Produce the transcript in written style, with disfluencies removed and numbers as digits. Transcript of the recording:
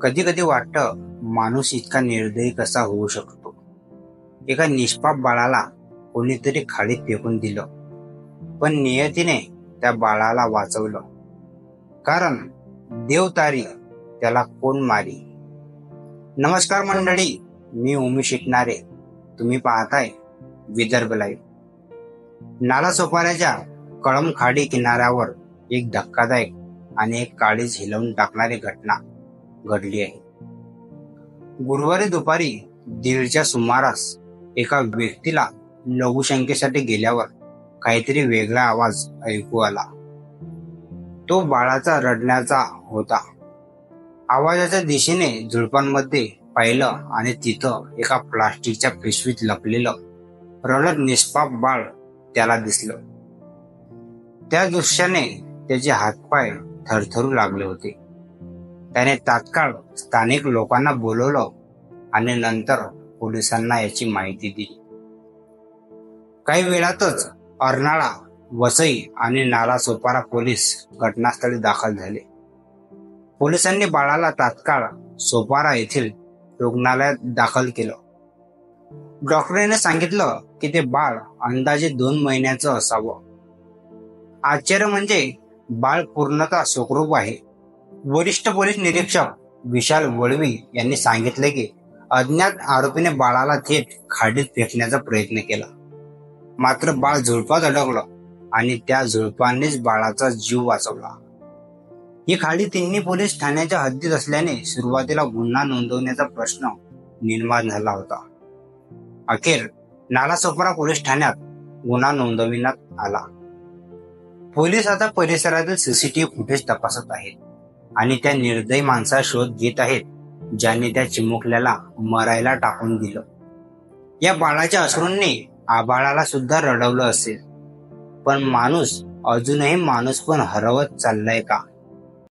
कधी कधी वाटतं माणूस इतका निर्दयी कसा होऊ शकतो. एका निष्पाप बाळाला कोणीतरी खाडीत फेकून दिलं, पण नियतीने त्या बाळाला वाचवलं. कारण देव तारी त्याला कोण मारी. नमस्कार मंडळी, मी उमेश शिकणारे. तुम्ही पाहताय विदर्भ लाईव्ह. नालासोपाऱ्याच्या कळमखाडी किनाऱ्यावर एक धक्कादायक आणि एक काळीज हिलवून टाकणारी घटना घडली आहे. गुरुवारी दुपारी 1:30च्या सुमारास एका व्यक्तीला लघुशंकेसाठी गेल्यावर काहीतरी वेगळा आवाज ऐकू आला. तो बाळाचा रडण्याचा होता. आवाजाच्या दिशेने झुडपांमध्ये पाहिलं आणि तिथं एका प्लास्टिकच्या पिशवीत लपलेलं रडत निष्पाप बाळ त्याला दिसलं. त्या दृश्याने त्याचे हातपाय थरथरू लागले होते. त्याने तात्काळ स्थानिक लोकांना बोलवलं आणि नंतर पोलिसांना याची माहिती दिली. काही वेळातच अर्नाळा, वसई आणि नालासोपारा पोलीस घटनास्थळी दाखल झाले. पोलिसांनी बाळाला तात्काळ सोपारा येथील रुग्णालयात दाखल केलं. डॉक्टरांनी सांगितलं की ते बाळ अंदाजे 2 महिन्याचं असावं. आश्चर्य म्हणजे बाळ पूर्णतः सुखरूप आहे. वरिष्ठ पोलीस निरीक्षक विशाल वळवी यांनी सांगितले की अज्ञात आरोपीने बाळाला थेट खाडीत फेकण्याचा प्रयत्न केला, मात्र बाळ झुडपात अडकलं आणि त्या झुडपांनीच बाळाचा जीव वाचवला. ही खाडी तिन्ही पोलीस ठाण्याच्या हद्दीत असल्याने सुरुवातीला गुन्हा नोंदवण्याचा प्रश्न निर्माण झाला होता. अखेर नालासोपारा पोलीस ठाण्यात गुन्हा नोंदविण्यात आला. पोलीस आता परिसरातील सीसीटीव्ही फुटेज तपासत आहेत आणि त्या निर्दयी माणसाचा शोध घेत आहेत ज्यांनी त्या चिमुकल्याला मरायला टाकून दिलं. या बाळाच्या अश्रूंनी आभाळाला सुद्धा रडवलं असेल, पण माणूस अजूनही माणूस पण हरवत चाललाय का?